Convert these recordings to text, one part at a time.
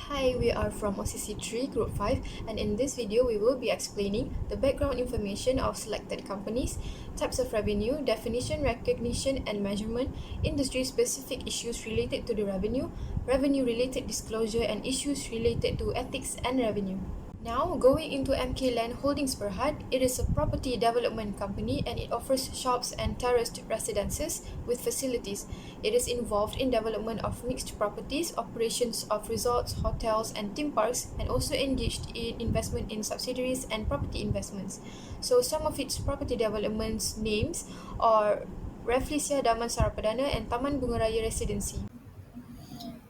Hi, we are from OCC3 Group 5, and in this video we will be explaining the background information of selected companies, types of revenue, definition, recognition and measurement, industry-specific issues related to the revenue, revenue-related disclosure and issues related to ethics and revenue. Now, going into MK Land Holdings Berhad, it is a property development company and it offers shops and terraced residences with facilities. It is involved in development of mixed properties, operations of resorts, hotels and theme parks, and also engaged in investment in subsidiaries and property investments. So some of its property developments names are Rafflesia Damansara Perdana and Taman Bunga Raya Residency.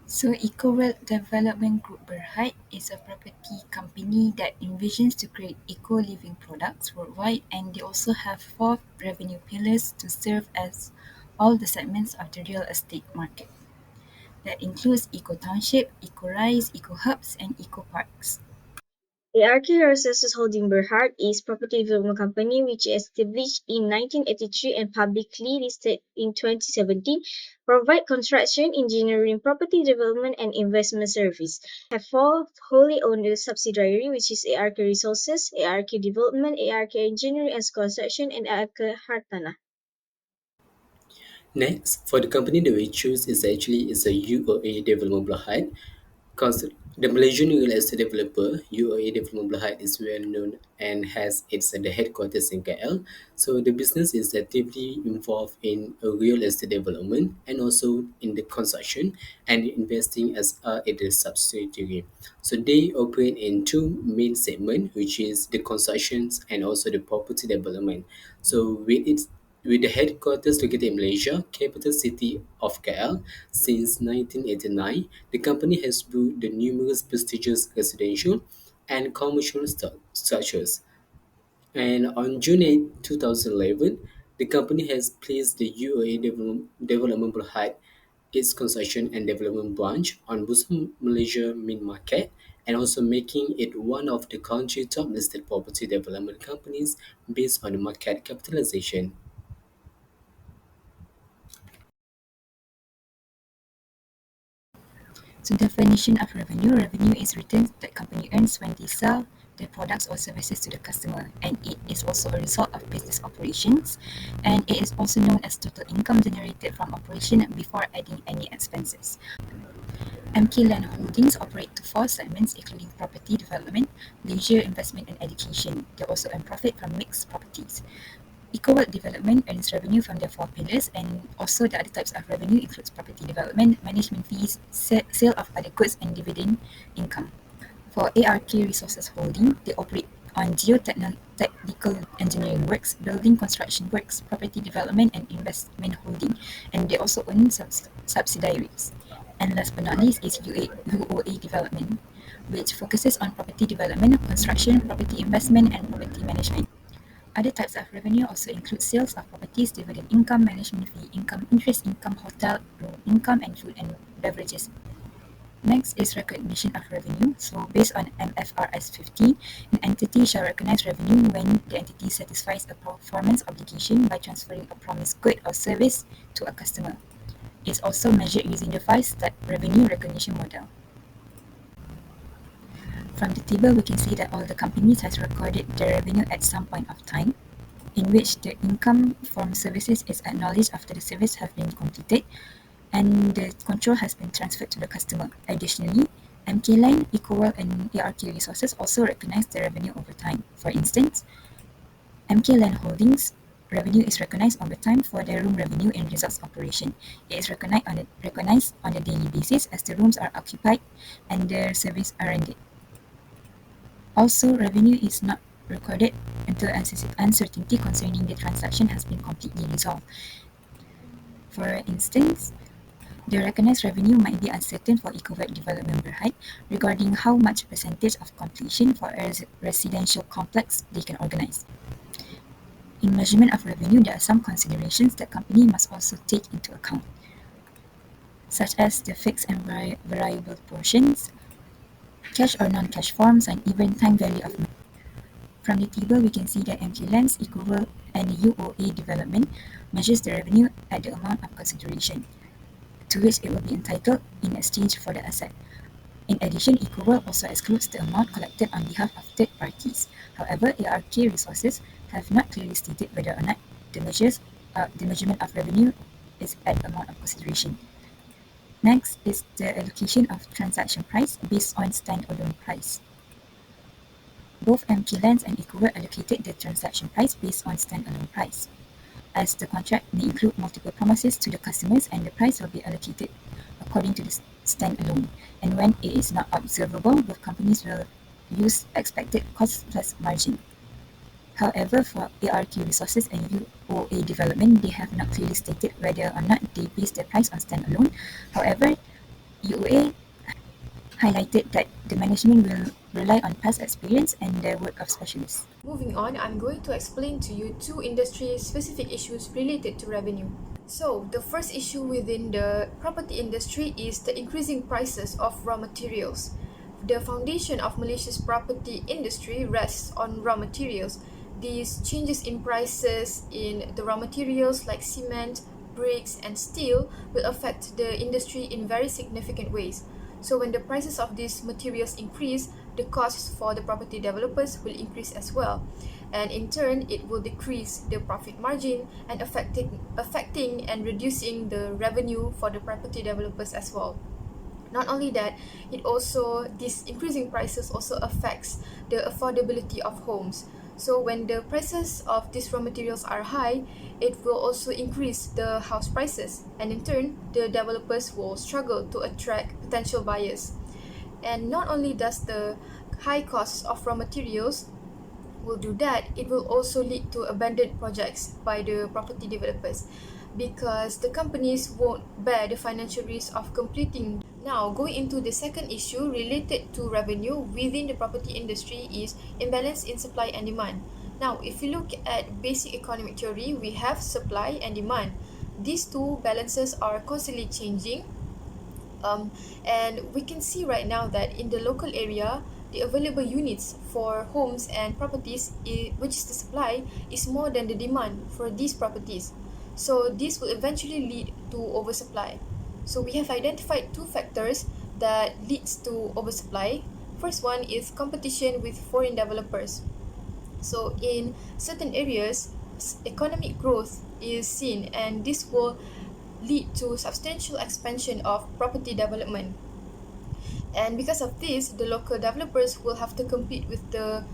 So EcoWealth Development Group Berhad is a property company that envisions to create eco-living products worldwide, and they also have four revenue pillars to serve as all the segments of the real estate market. That includes eco-township, eco-rise, eco-hubs, and eco-parks. ARK Resources Holding Berhad is a property development company which established in 1983 and publicly listed in 2017, provide construction, engineering, property development and investment service. Have four wholly owned subsidiaries which is ARK Resources, ARK Development, ARK Engineering and Construction and ARK Hartana. Next, for the company that we choose is a UOA Development Berhad. Because the Malaysian real estate developer UOA Development Berhad is well known and has the headquarters in KL. So the business is actively involved in a real estate development and also in the construction and investing as it is subsidiary. So they operate in two main segments, which is the constructions and also the property development. So with the headquarters located in Malaysia, capital city of KL, since 1989, the company has built the numerous prestigious residential and commercial structures. And on June 8, 2011, the company has placed the UAE Development Berhad, its construction and development branch, on Bursa Malaysia main market, and also making it one of the country's top listed property development companies based on the market capitalization. So definition of revenue. Revenue is returns that company earns when they sell their products or services to the customer, and it is also a result of business operations, and it is also known as total income generated from operation before adding any expenses. MK Land Holdings operate to four segments including property development, leisure, investment and education. They also earn profit from mixed properties. EcoWorld Development earns revenue from their four pillars, and also the other types of revenue includes property development, management fees, sale of other goods and dividend income. For ARK Resources Holding, they operate on geotechnical engineering works, building construction works, property development and investment holding, and they also own subsidiaries. And last but not least is UOA Development, which focuses on property development, construction, property investment and property management. Other types of revenue also include sales of properties, dividend income, management fee income, interest income, hotel room income, and food and beverages. Next is recognition of revenue. So based on MFRS 15, an entity shall recognize revenue when the entity satisfies a performance obligation by transferring a promised good or service to a customer. It's also measured using the 5-step revenue recognition model. From the table, we can see that all the companies has recorded their revenue at some point of time, in which the income from services is acknowledged after the service have been completed and the control has been transferred to the customer. Additionally, MK Line, EcoWorld and ARK Resources also recognize the revenue over time. For instance, MK Land Holdings revenue is recognized over time for their room revenue in resorts operation. It is recognized on a daily basis as the rooms are occupied and their service are rendered. Also, revenue is not recorded until uncertainty concerning the transaction has been completely resolved. For instance, the recognized revenue might be uncertain for EcoWealth Development Berhad regarding how much percentage of completion for a residential complex they can organize. In measurement of revenue, there are some considerations that company must also take into account, such as the fixed and variable portions, cash or non-cash forms, and even time value of money. From the table, we can see that MK Lands, EcoWorld, and UOA Development measures the revenue at the amount of consideration to which it will be entitled in exchange for the asset. In addition, EcoWorld also excludes the amount collected on behalf of third parties. However, ARK resources have not clearly stated whether or not the measurement of revenue is at amount of consideration. Next is the allocation of transaction price based on standalone price. Both MPLANS and EcoWorld allocated the transaction price based on standalone price, as the contract may include multiple promises to the customers and the price will be allocated according to the standalone. And when it is not observable, both companies will use expected cost plus margin. However, for ARQ Resources and UOA Development, they have not clearly stated whether or not they base their price on standalone. However, UOA highlighted that the management will rely on past experience and the work of specialists. Moving on, I'm going to explain to you two industry-specific issues related to revenue. So, the first issue within the property industry is the increasing prices of raw materials. The foundation of Malaysia's property industry rests on raw materials. These changes in prices in the raw materials like cement, bricks, and steel will affect the industry in very significant ways. So when the prices of these materials increase, the costs for the property developers will increase as well. And in turn, it will decrease the profit margin and affecting and reducing the revenue for the property developers as well. Not only that, these increasing prices also affects the affordability of homes. So when the prices of these raw materials are high, it will also increase the house prices, and in turn, the developers will struggle to attract potential buyers. And not only does the high costs of raw materials will do that, it will also lead to abandoned projects by the property developers because the companies won't bear the financial risk of completing. Now, going into the second issue related to revenue within the property industry is imbalance in supply and demand. Now, if you look at basic economic theory, we have supply and demand. These two balances are constantly changing, um, and we can see right now that in the local area, the available units for homes and properties, which is the supply, is more than the demand for these properties. So this will eventually lead to oversupply. So we have identified two factors that leads to oversupply. First one is competition with foreign developers. So in certain areas, economic growth is seen, and this will lead to substantial expansion of property development. And because of this, the local developers will have to compete with the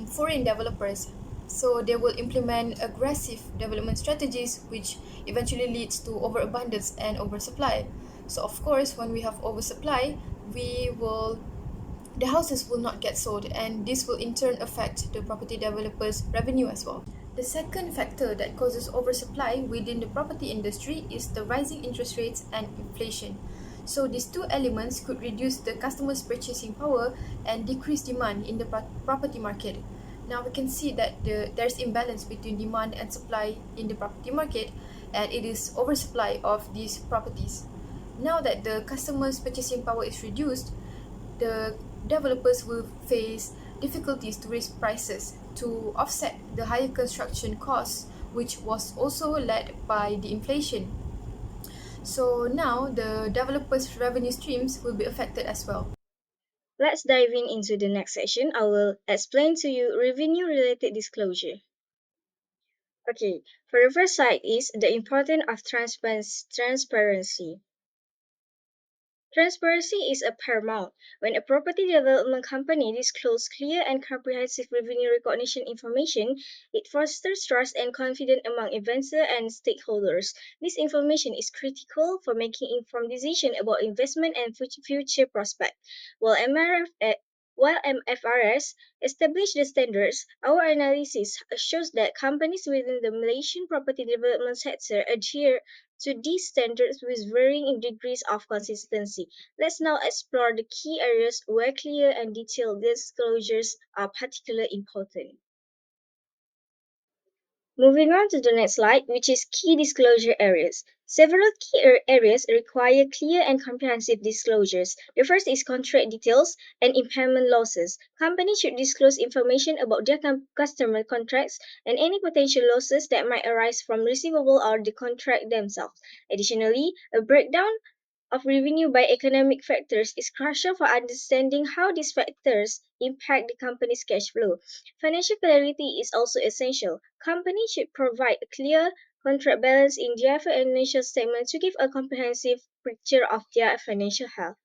foreign developers. So they will implement aggressive development strategies, which eventually leads to overabundance and oversupply. So of course, when we have oversupply, we will the houses will not get sold, and this will in turn affect the property developers' revenue as well. The second factor that causes oversupply within the property industry is the rising interest rates and inflation. So these two elements could reduce the customer's purchasing power and decrease demand in the property market. Now we can see that there's imbalance between demand and supply in the property market, and it is oversupply of these properties. Now that the customer's purchasing power is reduced, the developers will face difficulties to raise prices to offset the higher construction costs, which was also led by the inflation. So now the developers' revenue streams will be affected as well. Let's dive in into the next section. I will explain to you revenue related disclosure. Okay, for the first side is the importance of transparency. Transparency is a paramount. When a property development company discloses clear and comprehensive revenue recognition information, it fosters trust and confidence among investors and stakeholders. This information is critical for making informed decisions about investment and future prospects. While MFRS established the standards, our analysis shows that companies within the Malaysian property development sector adhere to these standards with varying degrees of consistency. Let's now explore the key areas where clear and detailed disclosures are particularly important. Moving on to the next slide, which is key disclosure areas. Several key areas require clear and comprehensive disclosures. The first is contract details and impairment losses. Companies should disclose information about their customer contracts and any potential losses that might arise from receivable or the contract themselves. Additionally, a breakdown of revenue by economic factors is crucial for understanding how these factors impact the company's cash flow. Financial clarity is also essential. Companies should provide a clear contract balance in their financial statements to give a comprehensive picture of their financial health.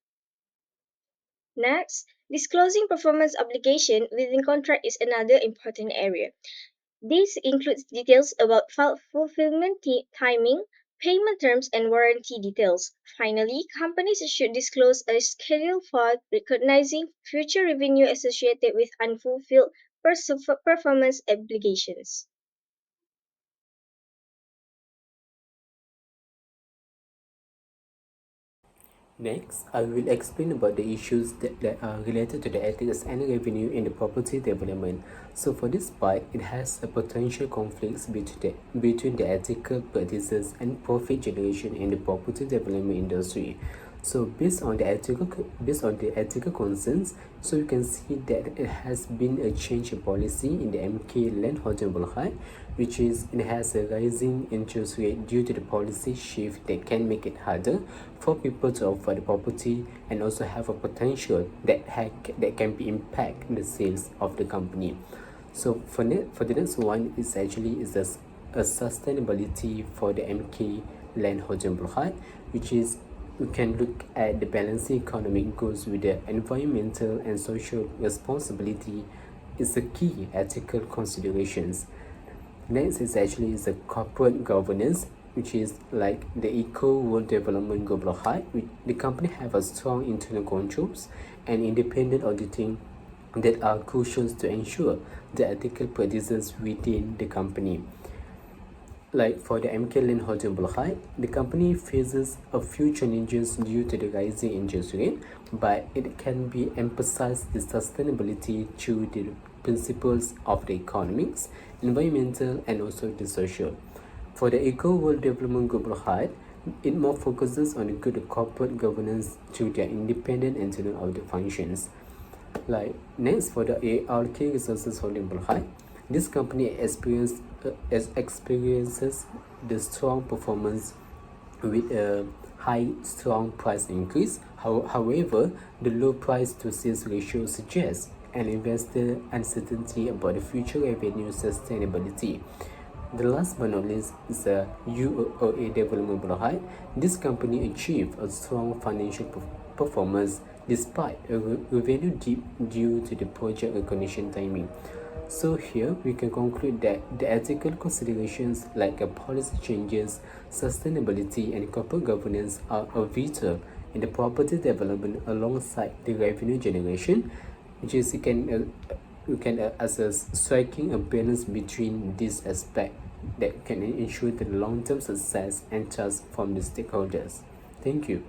Next, disclosing performance obligation within contract is another important area. This includes details about fulfillment timing, payment terms, and warranty details. Finally, companies should disclose a schedule for recognizing future revenue associated with unfulfilled performance obligations. Next, I will explain about the issues that are related to the ethics and revenue in the property development. So for this part, it has a potential conflicts between the ethical practices and profit generation in the property development industry. So based on the ethical concerns, so you can see that it has been a change in policy in the MK land holding Berhad, which is it has a rising interest rate due to the policy shift that can make it harder for people to offer the property and also have a potential that can be impact the sales of the company. So for the next one is actually is a sustainability for the MK land holding Berhad, which is we can look at the balancing economic goals with the environmental and social responsibility is the key ethical considerations. Next is actually is the corporate governance, which is like the eco world development global high. The company have a strong internal controls and independent auditing that are crucial to ensure the ethical practices within the company. Like for the MK Lane Hotel Bulhai, the company faces a few challenges due to the rising interest rate, but it can be emphasized the sustainability through the principles of the economics, environmental, and also the social. For the Eco World Development Group Bulhai, it more focuses on the good corporate governance through their independent internal audit functions. Like next for the ARK Resources Holding Berhad, this company experiences the strong performance with a high strong price increase. However, the low price to sales ratio suggests an investor uncertainty about the future revenue sustainability. The last but not least is the UOA Development Berhad. This company achieved a strong financial performance despite a revenue dip due to the project recognition timing. So here we can conclude that the ethical considerations like policy changes, sustainability, and corporate governance are vital in the property development alongside the revenue generation, which is you can assess striking a balance between these aspects that can ensure the long-term success and trust from the stakeholders. Thank you.